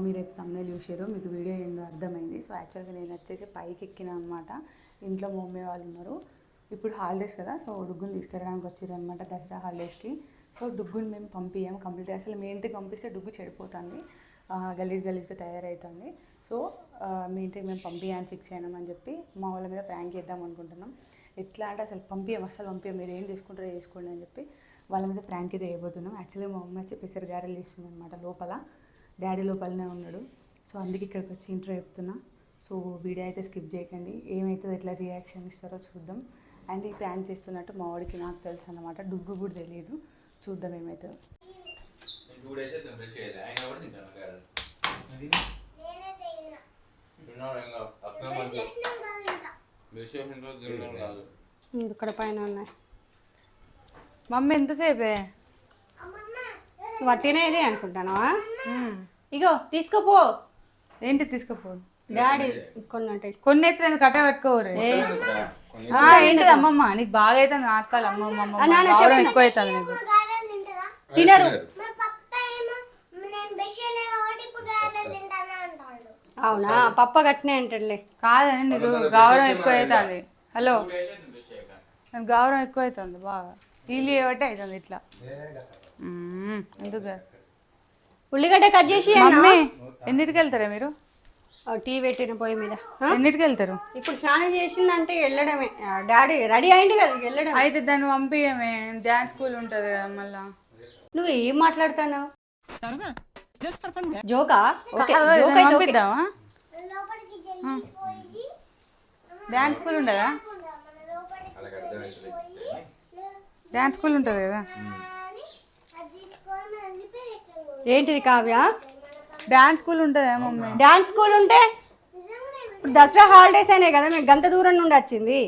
మీరైతే తమ్మునే చూసారు, మీకు వీడియో ఏందో అర్థమైంది. సో యాక్చువల్గా నేను వచ్చేసి పైకి ఎక్కిన అనమాట. ఇంట్లో మా మమ్మీ వాళ్ళు ఉన్నారు. ఇప్పుడు హాలిడేస్ కదా, సో డుగ్గుని తీసుకెళ్ళడానికి వచ్చారు అనమాట దసరా హాలిడేస్కి. సో డుగ్గుని మేము పంపించాము కంప్లీట్గా. అసలు మీ ఇంటికి పంపిస్తే డుగ్గు చెడిపోతుంది, గలీజ్గా తయారవుతుంది. సో మీ ఇంటికి మేము పంపించాలని ఫిక్స్ అయినామని చెప్పి మా వాళ్ళ మీద ప్రాంక్ చేద్దాం అనుకుంటున్నాం. ఎట్లా అంటే అసలు అసలు పంపించాం, మీరు ఏం చేసుకుంటారో చేసుకోండి అని చెప్పి వాళ్ళ మీద ప్రాంక్ అయితే వేయబోతున్నాం. యాక్చువల్లీ మా మమ్మీ వచ్చి పెసర గారెలు చేస్తుంది అనమాట లోపల, డాడీ లోపలనే ఉన్నాడు. సో అందుకే ఇక్కడికి వచ్చి ఇంట్రో చెప్తున్నా. సో వీడియో అయితే స్కిప్ చేయకండి, ఏమవుతుందో ఎట్లా రియాక్షన్ ఇస్తారో చూద్దాం. అండ్ ఈ ప్లాన్ చేస్తున్నట్టు మా వాడికి నాకు తెలుసు అన్నమాట, డుగ్గు కూడా తెలియదు. చూద్దాం ఏమవుతుందో. ఇక్కడ పైన ఉన్నాయి మమ్మీ. ఎంతసేపే వట్టినేది అనుకుంటానా? ఇగో తీసుకోపో. ఏంటి తీసుకోపో? డాడీ కొన్ని కొన్ని అయితే కట్ట పెట్టుకోరు. ఏంటిది అమ్మమ్మ, నీకు బాగా అయితే నాటకాలు అమ్మమ్మ ఎక్కువ అవుతుంది నీకు. తినరు. అవునా? పప్ప గట్టినే అంటాడులే. కాదని నీకు గౌరవం ఎక్కువ అవుతుంది. హలో, నాకు గౌరవం ఎక్కువ అవుతుంది బాగా. వీళ్ళు ఏవటే అవుతుంది ఇట్లా. ఎందుకు ఉల్లిగడ్డ కట్ చేసి మమ్మీ ఎన్నిటికి వెళ్తారా మీరు? టీ పెట్టిన పొయ్యి మీద. ఎన్నిటికి వెళ్తారు? ఇప్పుడు స్నానం చేసిందంటే వెళ్ళడమే. డాడీ రెడీ అయింది కదా, వెళ్ళడం. అయితే దాన్ని పంపియమే, డ్యాన్స్ స్కూల్ ఉంటుంది కదా మళ్ళా. నువ్వు ఏం మాట్లాడుతున్నావు? జోకా? పంపిద్దామా? డ్యాన్స్ స్కూల్ ఉండదా? డ్యాన్స్ స్కూల్ ఉంటుంది కదా. ఏంటిది కావ్య? డాన్స్ స్కూల్ ఉంటుందా మమ్మీ? డాన్స్ స్కూల్ ఉంటే ఇప్పుడు దసరా హాలిడేస్ అయినాయి కదా, మేము గంత దూరం నుండి వచ్చింది.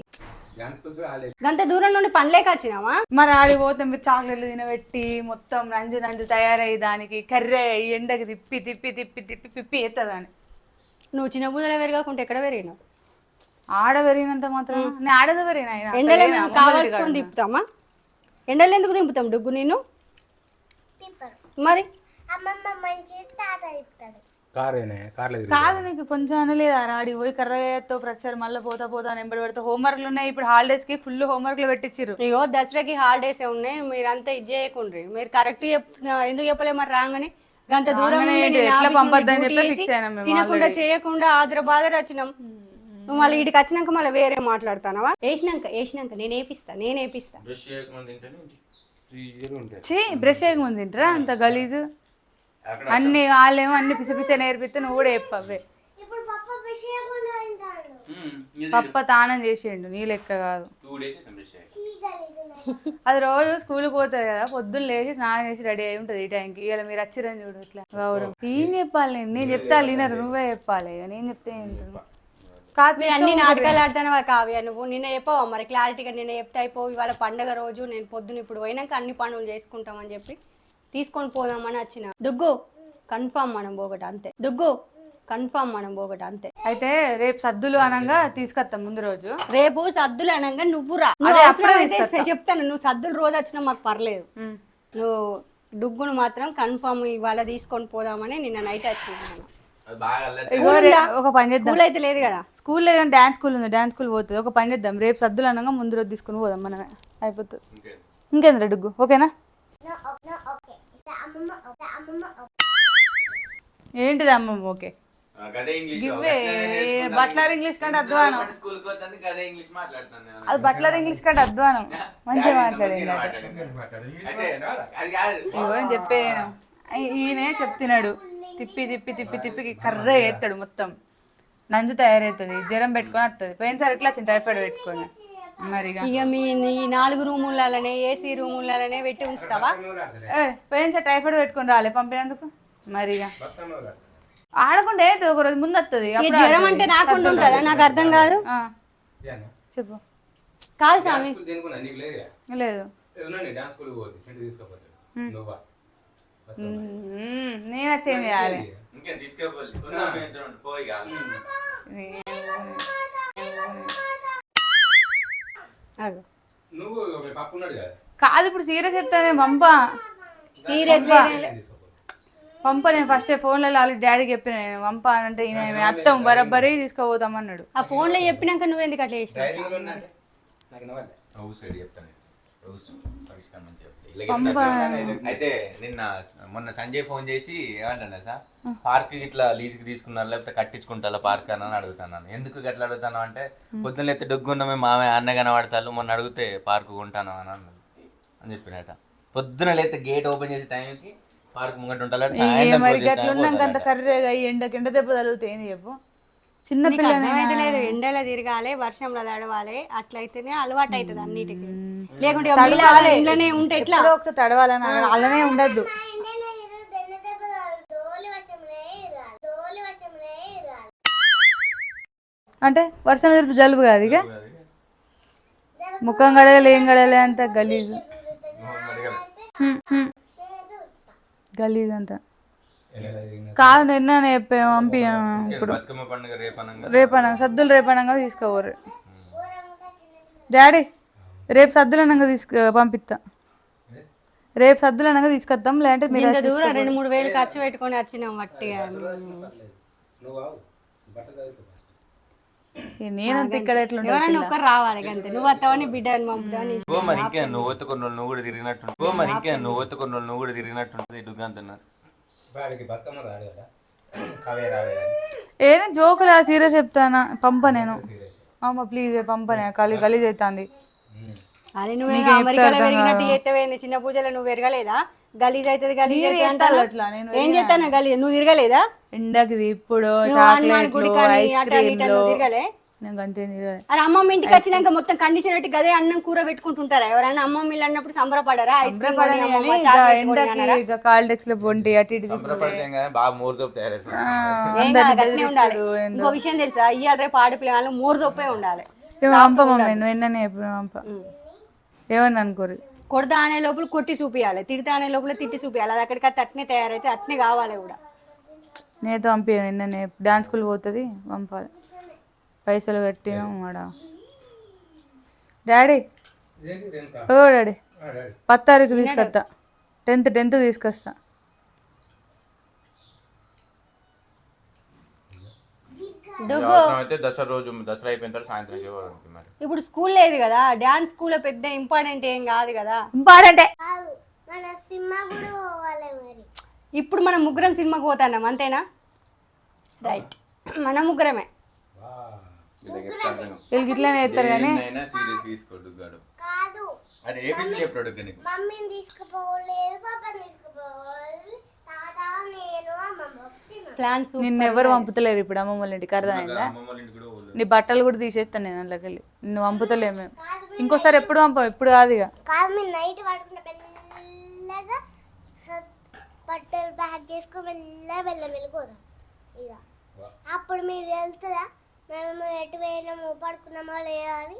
గంత దూరం నుండి పనిలేక వచ్చినావా? మరి ఆడికి పోతే మీరు చాక్లెట్లు తినబెట్టి మొత్తం నంజు తయారయ్యి దానికి కర్రే ఎండకి తిప్పి తిప్పి తిప్పి తిప్పి పిప్పి ఎత్తదాని. నువ్వు చిన్న బుద్ధలో పెరగకుంటే ఎక్కడ పెరిగినావు? ఆడ పెరిగినంత మాత్రం నేను ఆడదో పెరిగినా. ఎండలో కావాల్సుకొని తిప్పుతామా? ఎండలు ఎందుకు దింపుతాం డుగ్గు? నేను మరి కాదు, నీకు కొంచెం అనలేదా? ఆడికి పోయి కర్రతో ప్రతిసారి మళ్ళీ పోతా ఎంబడి పెడతా. హోంవర్క్లు ఉన్నాయి ఇప్పుడు హాలిడేస్ కి, ఫుల్ హోంవర్క్లు పెట్టించారు. ఇగో దసరాకి హాలిడేస్ ఉన్నాయి, మీరంతా ఇది చేయకుండ్రి. మీరు కరెక్ట్ ఎందుకు చెప్పలే మరి రాగానే? గంత దూరం ఎట్లా పంపొద్దని చెప్పి ఫిక్స్ అయినా. తినకుండా చేయకుండా ఆదర వచ్చినాం. నువ్వు మళ్ళీ ఇటుకి వచ్చినాక మళ్ళీ వేరే మాట్లాడుతానవా? వేసినాక నేను వేపిస్తా. బ్రష్ చేయకముందు తింటారా అంత గలీజు? అన్ని వాళ్ళేమో అన్ని పిస నేర్పిస్తే నువ్వు కూడా చెప్పవే. పప్ప తానం చేసిండు, నీ లెక్క కాదు. అది రోజు స్కూల్కి పోతుంది కదా, పొద్దున్న లేచి స్నానం చేసి రెడీ అయి ఉంటుంది ఈ టైంకి. ఇలా మీరు వచ్చిరని చూడు ఇట్లా. గౌరవం ఏం చెప్పాలి? నేను చెప్తా వినరు, నువ్వే చెప్పాలి. నేను చెప్తే ఏంటది కాదు. మీరు అన్ని నాటకాలు ఆడుతానవా కావ్య? నువ్వు నిన్న చెప్పవా మరి క్లారిటీగా? నిన్న చెప్తే అయిపో. ఇవాళ పండగ రోజు నేను పొద్దున ఇప్పుడు పోయినాక అన్ని పనులు చేసుకుంటామని చెప్పి తీసుకొని పోదామని వచ్చిన. డుగ్గు కన్ఫామ్ మనం పోగట అంతే. అయితే రేపు సద్దులు అనంగా తీసుకొస్తాం ముందు రోజు. రేపు సద్దులు అనంగా నువ్వు రా. చెప్తాను, నువ్వు సద్దులు రోజు వచ్చినా మాకు పర్లేదు. నువ్వు డుగ్గును మాత్రం కన్ఫామ్ ఇవాళ తీసుకొని పోదామని నిన్న నైట్ వచ్చిన. ఒక పని చేద్దాం. స్కూల్ అయితే లేదు కదా? స్కూల్ లేదు, డాన్స్ స్కూల్ ఉంది. డాన్స్ స్కూల్ పోతుంది. ఒక పని చేద్దాం, రేపు సద్దులు అనగా ముందు రోజు తీసుకుని పోదాం మనమే, అయిపోతుంది. ఇంకేంద్ర డుగ్గు ఓకేనా? ఏంటిది అమ్మమ్మ? ఓకే బట్లర్ ఇంగ్లీష్ కంటే అధ్వానం. అది బట్లర్ ఇంగ్లీష్ కంటే అధ్వానం. మంచిగా మాట్లాడింది. చెప్పేను ఈయనే చెప్తున్నాడు. తిప్పి తిప్పి తిప్పి తిప్పి కర్ర ఎత్తాడు, మొత్తం నంజు తయారవుతుంది, జ్వరం పెట్టుకొని వస్తుంది. పోయినసారి ఎట్లా వచ్చింది టైఫాయిడ్ పెట్టుకొని. మరి ఇక మీ 4 రూములనే ఏసీ రూములనే పెట్టి ఉంచుతావా? పోయినసారి టైఫాయిడ్ పెట్టుకొని రాలే పంపినందుకు. మరి ఆడకుండా అయితే ఒక రోజు ముందు వస్తుంది. జ్వరం అంటే రాకుండా ఉంటుందా? నాకు అర్థం కాదు. చెప్పు. కాదు స్వామి, లేదు నేను చేంజ్ చేయాలి. కాదు ఇప్పుడు సీరియస్ చెప్తానే పంప. సీరియస్ పంప నేను ఫస్ట్ ఫోన్లలో ఆల్రెడీ డాడీకి చెప్పిన నేను పంప అంటే ఈయన అత్తం బరబ్బరీ తీసుకుపోతాం అన్నాడు. ఆ ఫోన్లో చెప్పినాక నువ్వు ఎందుకు అట్లా చేసినావు? అయితే మొన్న సంజయ్ ఫోన్ చేసి ఏమంటాను సార్ పార్క్ ఇట్లా లీజుకి తీసుకున్నారు లేకపోతే కట్టించుకుంటా పార్క్ అని అడుగుతాను. ఎందుకు గట్లా అడుగుతాను అంటే పొద్దున్న ఎత్తే డొగ్గున్న మామే అన్న కనబడతారు మొన్న అడిగితే పార్క్ కొంటాను అని అన్నది అని చెప్పినట. పొద్దున లేతే గేట్ ఓపెన్ చేసే టైంకి పార్క్ ముంగట ఉంటారు. మరి అట్లున్నాక అంత కర్రేగా ఎండ దెబ్బ తగులుతాయి ఏంది చెప్పు. చిన్న పిల్లలైతే లేదు, ఎండలో తిరగాలి, వర్షంలో తడవాలి, అట్లయితేనే అలవాటు అవుతుంది అన్నిటికీ. లేకుంటే ఇంట్లోనే ఉంటే ఎట్లా ఒకసారి తడవాలని అలానే ఉండద్దు. అంటే వర్షం తిరిగితే జలుబు కాదు ఇక ముఖం గడగలే ఏం గడగలే అంత గలీజు గలీజ్ అంతా కాదు. నిన్న పంపి ఇప్పుడు రేపనంగా సద్దులు రేపనంగా తీసుకోవరు డాడీ. రేపు సద్దులనంగా పంపిస్తా. రేపు సద్దులనంగా తీసుకొద్దాం. లేదంటే మీరు దూరం 2-3 వేలు ఖర్చు పెట్టుకొని వచ్చినాం వట్టి. నేనంతా ఇక్కడ ఎట్లా ఎవరైనా ఒక్కరు రావాలి అంతే. నువ్వు వస్తావని బిడ్డ పంపుతావని మరి ఇంకా నువ్వు ఒత్తుకున్న నువ్వు కూడా తిరిగినట్టు మరి ఇంకా నువ్వు ఒత్తుకున్న నువ్వు కూడా తిరిగినట్టుంటది డుగ్గంటున్నారు. ఏదో జోకులా సీరియస్ చెప్తానా పంప నేను. అమ్మ ప్లీజ్ పంపనే గలీజ్ అవుతుంది. అరే నువ్వు అమెరికాలో పెరిగినట్టు ఎత్తవేంది? చిన్న పూజలో నువ్వు పెరగలేదా? గలీజ్ అవుతుంది గలీజ్ అవుతుంది అంటాను. ఏం చేస్తాను గలీజ్? నువ్వు తిరగలేదా ఎండకి ఇప్పుడు తిరగలే? అరే అమ్మమ్మ ఇంటికి వచ్చినాక మొత్తం కండిషన్ పెట్టి గదే అన్నం కూర పెట్టుకుంటుంటారా ఎవరైనా? అమ్మమ్మ ఇల్లు అన్నప్పుడు సంబరపడారా? ఐస్ క్రీమ్ కాల్డెక్స్ లో పొంటి అటు ఇటు ఉండాలి. ఇంకో విషయం తెలుసా, ఇయ్యాల రేపు ఆడపిల్లలు మూరదొప్పే ఉండాలి. ఏమని అనుకోరు. కొడతా అనే లోపల కొట్టి చూపియాలి, తిడతా అనే లోపల తిట్టి చూపియాలి. అది అక్కడికి అట్నే తయారైతే అట్నే కావాలి కూడా. నేతో పంపించాను నిన్న డాన్స్ స్కూల్ పోతుంది పంపాలి. పైసలు కట్టినాం ఆడ. డాడీ ఓ డాడీ 10 తారీఖు తీసుకొస్తా. 10th తీసుకొస్తా. దసరా రోజు దసరా అయిపోయిన తర్వాత సాయంత్రం ఇప్పుడు స్కూల్ లేదు కదా, డాన్స్ స్కూల్ పెద్ద ఇంపార్టెంట్ ఏం కాదు కదా. ఇంపార్టెంటే ఇప్పుడు మనం ముగ్గురం సినిమాకి పోతాన్నాం అంతేనా? రైట్, మన ముగ్గురమే. వీళ్ళకి ఇట్లానే వేస్తారు కానీ ప్లాన్స్ నిన్నెవరు పంపుతలేరు ఇప్పుడు అమ్మమ్మ వాళ్ళ ఇంటికి. అర్థమైందా? నీ బట్టలు కూడా తీసేస్తాను నేను అందులోకి వెళ్ళి. నిన్ను పంపుతలేము మేము. ఇంకోసారి ఎప్పుడు పంపాం, ఇప్పుడు కాదు ఇక. బట్టలు బ్యాగ్ చేసుకుని వెళ్ళిపోదాం ఇక. అప్పుడు మీరు వెళ్తుందా మేము ఎటు పోయినాము పడుకున్నామా లేదా అని.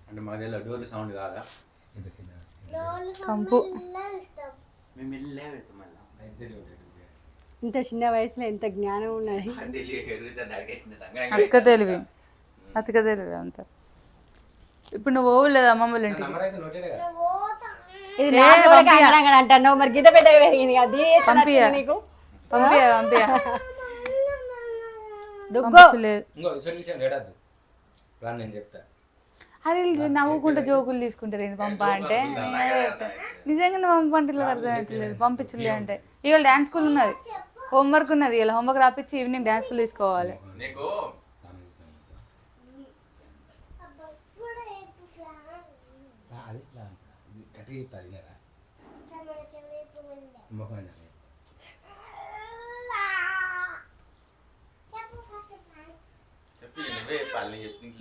అంటే మా డోర్ సౌండ్ కాదా? ఇంత చిన్న వయసులో ఎంత జ్ఞానం ఉన్నది. అతిక తెలివి అంత. ఇప్పుడు నువ్వు పోవలేదు అమ్మమ్మ వాళ్ళ ఇంటికి. అంటున్నావు మరి గిద్ద పెద్ద పెరిగింది అది నీకు. అది నవ్వుకుంటే జోకులు తీసుకుంటారు ఏంది పంప అంటే. నిజంగా నువ్వు పంప అంటే ఇలా అర్థమవుతలేదు. పంపించలే అంటే ఇవాళ డ్యాన్స్ స్కూల్ ఉన్నది, హోంవర్క్ ఉన్నది. ఇలా హోంవర్క్ రాపించి ఈవినింగ్ డ్యాన్స్ స్కూల్ తీసుకోవాలి.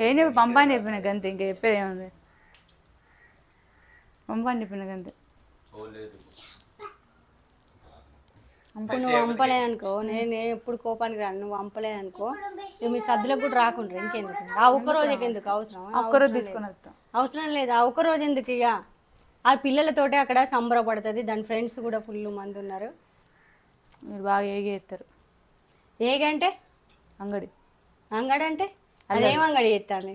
ఏం చెప్పి పంపని చెప్పిన గంతే, ఇంకా చెప్పేది ఏముంది. పంపని చెప్పిన గంతే. నువ్వు పంపలేదనుకో నేను ఎప్పుడు కోపానికి రాను. నువ్వు పంపలేదనుకో మీ సద్దులకు కూడా రాకుండా ఇంకెందుకు? ఆ ఒక్కరోజుకి ఎందుకు అవసరం? ఒక్కరోజు తీసుకొని వస్తాం. అవసరం లేదు ఆ ఒక్కరోజు ఎందుకు? ఇక ఆ పిల్లలతోటే అక్కడ సంబరపడుతుంది. దాని ఫ్రెండ్స్ కూడా ఫుల్ మంది ఉన్నారు. మీరు బాగా ఏగేస్తారు. ఏగంటే అంగడి అంటే అదేం అంగడి చేస్తాను.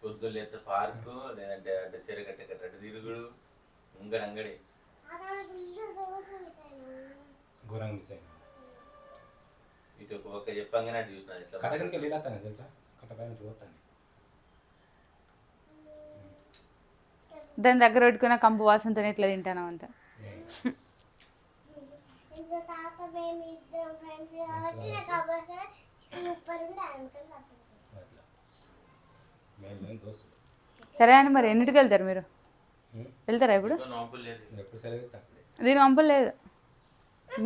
పొద్దులు ఎత్తే పార్కు లేదంటే అంటే చెరగట్ట కట్ట తిరుగుడు అంగడి ఘోరంగా మిస్ అయింది. ఇటు ఒక చెప్పంగానే అటు చూసిన ఎట్లా కట్టగనికి వెళ్ళేస్తాను తెలుసా, కట్ట పైన చూస్తాను. దాని దగ్గర పెట్టుకున్న కంపు వాసనతో ఎట్లా తింటాను అంత. ఇంకా తాత మేము ఇద్దరం ఫ్రెండ్స్ కాబట్టి నాకు అవ్వసే సూపర్ ఉండే అనుకుని అట్లా మేము దోస్తులు. సరే అని మరి ఎన్నిటికి వెళ్తారు మీరు? వెళ్తారా ఇప్పుడు? నోపులు లేదు ఎప్పుడు సెలవు తక్కువే. దీని పంపలేదు,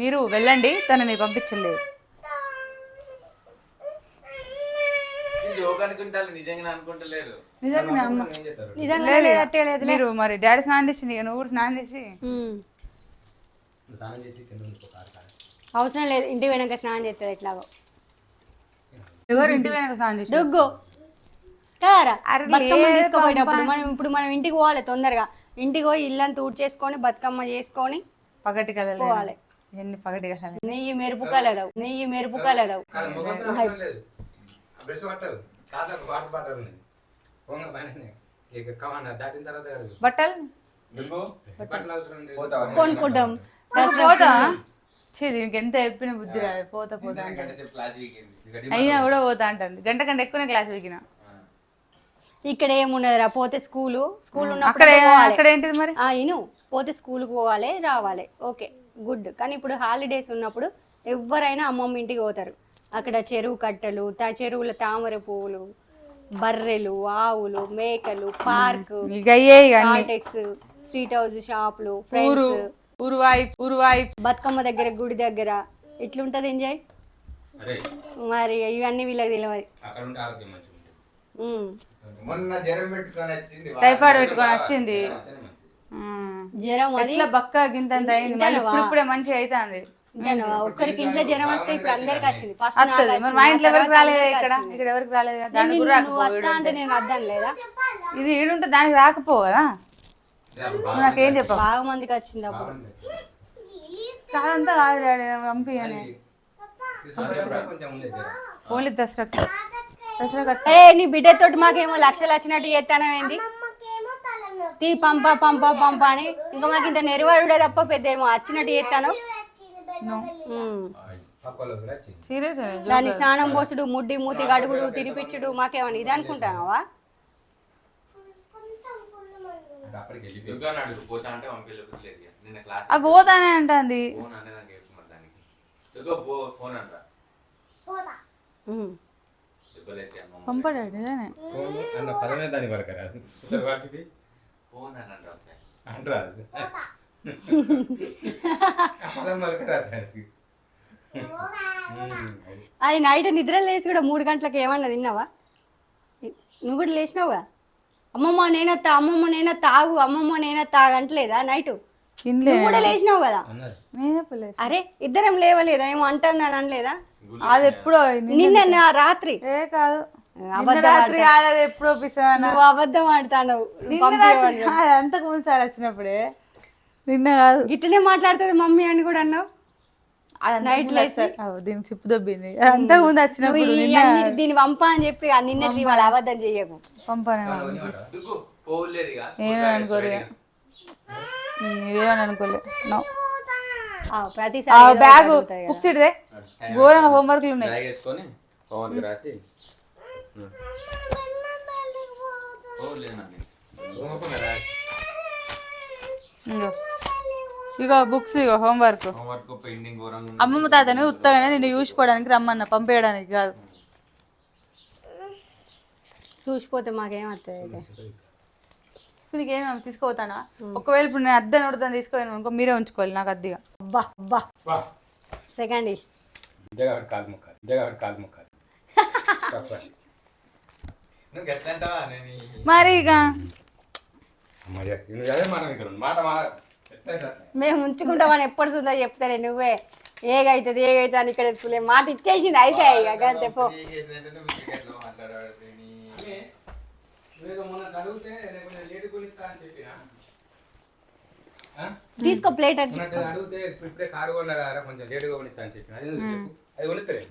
మీరు వెళ్ళండి, తనని పంపించలేదు. జోక్ అనుకుంటారు నిజంగా అనుకుంటలేరు. నిజంగా అమ్మ ఏం చేస్తారు? నిజంగా లేదట్టే లేదు. మీరు మరి డాడీ స్నానం చేసింది ఇక నువ్వు కూడా స్నానం చేసి స్నానం చేసి కింద ఉండిపో కారు కారు. అవసరం లేదు, ఇంటికి పోయినాక స్నానం చేస్తుంది ఎట్లాగో. ఎవరు ఇంటి వెనక స్నానం చేసి డొగ్గు కారా అరే బతుకమ్మ లేదు తీసుకుపోయేటప్పుడు మనం ఇంటికి పోవాలి తొందరగా. ఇంటికి పోయి ఇల్లంతా ఊడ్చేసుకొని బతుకమ్మ చేసుకొని పగటి కలలు పోవాలి. ఎన్ని పగటి కలలు. నెయ్యి మెరుపు కలడవు, నెయ్యి మెరుపు కలడవు. కాదు ముఖంతో అవసరం లేదు. ఆ బ్రష్ పట్టవు, తాతకు వాటర్ బాటిల్ ఉన్నది పోంగ పైన ఇక కవన్న దాటిన తర్వాత అడుగు. బట్టలు బట్టలు అవసరం లేదు. కొనుక్కుంటాం. పోతా చే దీనికి ఎంత చెప్పిన బుద్ధి రాదు. పోతా పోతా అంటే క్లాస్ వీకెండ్ అయినా కూడా పోతా అంటుంది. గంట కంటే ఎక్కువనే క్లాస్ వీకిన. ఇక్కడ ఏమున్నదిరా, పోతే స్కూల్ ఉన్నప్పుడు అక్కడ అక్కడ ఏంటిది మరి? ఇను పోతే స్కూల్కి పోవాలి రావాలి, ఓకే గుడ్. కానీ ఇప్పుడు హాలిడేస్ ఉన్నప్పుడు ఎవరైనా అమ్మమ్మ ఇంటికి పోతారు. అక్కడ చెరువు కట్టలు, చెరువుల తామర పువ్వులు, బర్రెలు, ఆవులు, మేకలు, పార్క్, ఇక అయ్యే ఇక అన్ని. కాంటెక్స్, స్ట్రీట్ హౌస్, షాపులు, ఫ్రెండ్స్, ఊరువాయి బతుకమ్మ దగ్గర, గుడి దగ్గర ఎట్లుంటది ఎంజాయ్. అరే మరి ఇవన్నీ వీళ్ళకి తెలియదు. అక్కడ ఉంటే ఆరోగ్యం మంచిగా ఉంటుంది. మొన్న జ్వరం పెట్టుకొని వచ్చింది టైఫాయిడ్ పెట్టుకొని వచ్చింది. జ్వరం అది ఇట్లా బక్క గింత అయింది. మళ్ళీ ఇప్పుడే మంచిగా అవుతుంది. ఒక్కరికి ఇంట్లో జ్వరం వస్తే ఇప్పుడు అందరికి వచ్చింది. ఫస్ట్ వస్తుంది మరి మా ఇంట్లో ఎవరికి రాలేదు. ఇక్కడ ఇక్కడ ఎవరికి రాలేదు కదా. దానికి కూడా నువ్వు వస్తా అంటే నేను వద్దాను లేదా. ఇది ఈడుంటే దానికి రాకపోవు కదా. నువ్వు నాకేం చెప్పావు? బాగా మందికి వచ్చింది అప్పుడు. కాదంతా కాదు డాడీ పంపియని. తీసుకుంటే కొంచెం ఉండేది జ్వరం. ఓన్లీ దసరాకు ఏ నీ బిడ్డతోటి మాకేమో లక్షలు వచ్చినట్టు చేస్తానమేంది. అమ్మకేమో తలనొప్పి తీ పంప అని ఇంకా మాకు ఇంత నెరవాడుడే తప్ప పెద్ద ఏమో వచ్చినట్టు చేస్తాను. పక్కలో కూడా వచ్చింది. సీరియస్ దాన్ని స్నానం పోసుడు, ముడ్డి మూతి గడుగుడు, తినిపించుడు మాకేమన్నా ఇది అనుకుంటావా? అప్పటికి వెళ్ళిపోయి దుర్గా అడుగు పోతా అంటే పంపించలేదు నిన్న క్లాస్ అది పోతానే అంటుంది. ఫోన్ అనేదానికి చెప్తున్నారు దానికి దుర్గా ఫోన్ అంటారా పోతా దుర్గలు వచ్చి అమ్మ పంపడాడు నిజమే. ఫోన్ అన్న పదమే దాన్ని పడకరాదు. ఒకసారి వాటికి ఫోన్ అని అంటారు అంటరాదు. పదం పలకరాదు దానికి. అది నైట్ నిద్ర లేచి కూడా 3 గంటలకు ఏమన్నా తిన్నావా? నువ్వు కూడా లేచినావుగా. అమ్మమ్మ నేనత్తా, అమ్మమ్మ నేనత్తా, తాగు, అమ్మమ్మ నేనత్తా తాగంటలేదా నైట్? నువ్వు కూడా లేచినావు కదా. అన్నారు నేనే పిల్లలు అరే ఇద్దరం లేవలేదా, ఏమో అంటుంది అని అనలేదా? అది ఎప్పుడో నిన్న నా రాత్రి ఏ కాదు అబద్ధం రాత్రి కాదు, అది ఎప్పుడో పిస్తా. నువ్వు అబద్ధం ఆడతాను. అంతకు ముందు సార్ వచ్చినప్పుడే, నిన్న కాదు. గిట్టనే మాట్లాడుతుంది మమ్మీ అని కూడా అన్నావు. నైట్ దీనికి చిప్పు దొబ్బింది. అంతకు ముందు వచ్చినప్పుడు నిన్న దీన్ని పంప అని చెప్పి నిన్నటి వాళ్ళ అబద్ధం చెయ్యకు. పంపాను. దుర్గు పోలేదు ఇక నేను అనుకోలే, మీరేమని అనుకోలే. ప్రతిసారి బ్యాగ్ బుక్స్ ఇడిదే ఘోరంగా హోంవర్క్లు ఉన్నాయి. బ్యాగ్ వేసుకొని పవన్కి రాసి ఇగో బుక్స్, ఇగో హోంవర్క్. హోంవర్క్ పెండింగ్ ఘోరంగా అమ్మమ్మ తాతని ఉత్తగానే నిన్ను చూసిపోవడానికి రమ్మన్న, పంపేయడానికి కాదు. చూసిపోతే మాకేమవుతుంది? నీకేమేమి తీసుకోపోతానా? ఒకవేళ ఇప్పుడు నేను అద్దె నోడుతాను తీసుకోలేను అనుకో, మీరే ఉంచుకోవాలి నాకు అద్దెగా. అబ్బా అబ్బా సెకండ్ జగడ్ కాలు ముక్కాలి, జగడ్ కాలు ముక్కాలి. నువ్వు గట్లంటావా నేను మరి ఇక మరి అదే మనం ఇక్కడ మాట మేము ఉంచుకుంటామని ఎప్పుడు చూద్దా చెప్తానే నువ్వే. ఏగైతుంది అని ఇక్కడ స్కూల్ మాట ఇచ్చేసింది అయిపోయాయి. ఇక అంతే పో. తీసుకో ప్లేట్ అడిగితే ఇప్పుడే కారు కొన్నా కొంచెం లేటుగా కొనిస్తా అని చెప్పిన. అది కొనిస్తలేదు.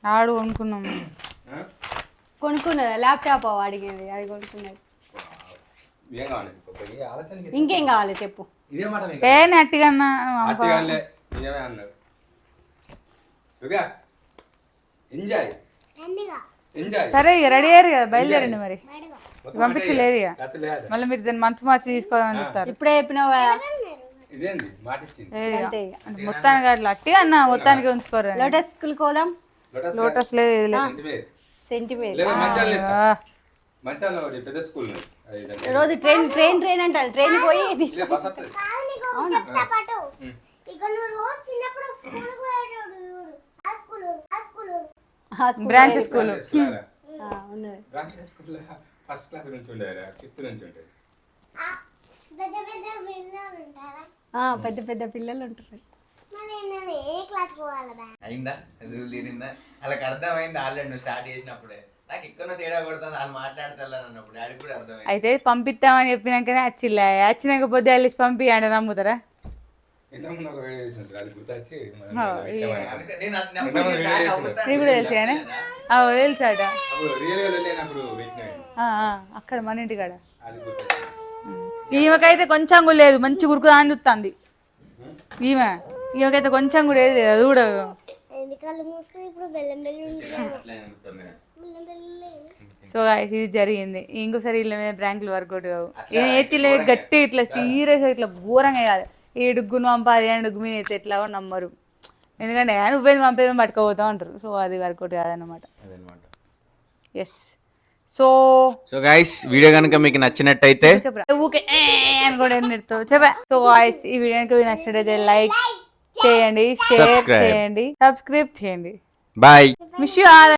ఆడు కొనుక్కున్నాం. కొనుక్కున్నదా ల్యాప్టాప్ అడిగేది అది కొనుక్కున్నది. ఏం కావాలి ఈ ఆలోచనకి ఇంకేం కావాలి చెప్పు. ఇదే మాట మీకు ఏ నట్టిగా అన్నా అట్టిగానే నిజమే అన్నారు ఎంజాయ్ రండిగా ఎంజాయ్ సరే ఇక రెడీ అయ్యారు కదా బయలుదేరండి మరి బయటగా పంపించలేదు ఇక మళ్ళీ మీరు దాన్ని మంచి మార్చి తీసుకోవాలని చెప్తారు ఇప్పుడే చెప్పినావు కదా. ఇదేంది మాట ఇచ్చింది ఏ ఇక. అంతే ఇక. అంటే మొత్తానికి అట్లా అట్టిగా అన్న మొత్తానికి ఉంచుకోరు లోటస్ స్కూల్కి పోదాం. లోటస్ లేదు ఇది లేదు. సెంటిమేర్ లేదా మంచాలు ఆ, మంచాలు పెద్ద స్కూల్ రోజు ట్రైన్ అంటారు. ట్రైన్ పోయి తీసుకు బస్ వస్తుంది కాదు నీకు ఒకటి చెప్తా పాటు ఇక నువ్వు రోజు చిన్నప్పుడు స్కూల్కి పోయేటోడు చూడు ఆ స్కూల్ బ్రాంచ్ స్కూల్ ఉన్నది. ఫస్ట్ క్లాస్ నుంచి ఉండేవారా ఫిఫ్త్ నుంచి ఉండేది పెద్ద పెద్ద పిల్లలు ఉంటారా పెద్ద పెద్ద పిల్లలు ఉంటారు. మరి నేను ఏ క్లాస్ పోవాలి బా అయిందా ఎదురు తీరిందా వాళ్ళకి అర్థమైంది ఆల్రెడీ నువ్వు స్టార్ట్ చేసినప్పుడే. నాకు ఇక్కడ తేడా కొడుతుంది వాళ్ళు మాట్లాడతాను అన్నప్పుడు డాడీ కూడా అర్థమైంది. అయితే పంపిస్తామని చెప్పినాకనే వచ్చిలే వచ్చినాక పొద్దు వెళ్ళి పంపి అంటే నమ్ముతారా ఇంతకుముందు ఒక వీడియో చేసిన అది గుర్తొచ్చి అందుకే నేను అది నమ్ముకుని డాడీ అవుతాను. నీకు కూడా తెలుసు కానీ తెలుసాట అప్పుడు రియల్ లేనప్పుడు పెట్టిన అక్కడ మన ఇంటి కాడ అది గుర్తొచ్చి ఈమెకైతే కొంచెం కూడా లేదు మంచి గురుకుదా అని చూస్తుంది ఈమెకైతే కొంచెం కూడా ఏది లేదు అది కూడా ఎందుకల్లు మూసుకుని ఇప్పుడు బెల్లం బెల్లం ఉంటుంది అట్లా అనుకుంటాం మేము. బెల్లం బెల్లం సో ఇది జరిగింది ఇంకోసారి వీళ్ళ మీద బ్రాంకులు వర్కౌట్ కావు ఏతిలే గట్టి ఇట్లా సీరియస్ ఇట్లా ఘోరంగా వేయాలి ఏ డుగ్గును పంపాలి అని డుగ్గు మీద అయితే ఎట్లాగో నమ్మరు ఎందుకంటే నువ్వేది పంపేది పట్టుకోపోతావు అంటారు సో అది వర్కౌట్ కాదన్నమాట అదనమాట. Yes so so guys video కనుక మీకు నచ్చినట్టయితే చెప్పరా ఊకే అని కూడా ఏం పెడతావు చెప్పా సో గాయ్స్ ఈ వీడియో కనుక మీకు నచ్చినట్టయితే లైక్ చేయండి షేర్ Subscribe. చేయండి సబ్స్క్రైబ్ చేయండి బాయ్. Wish you all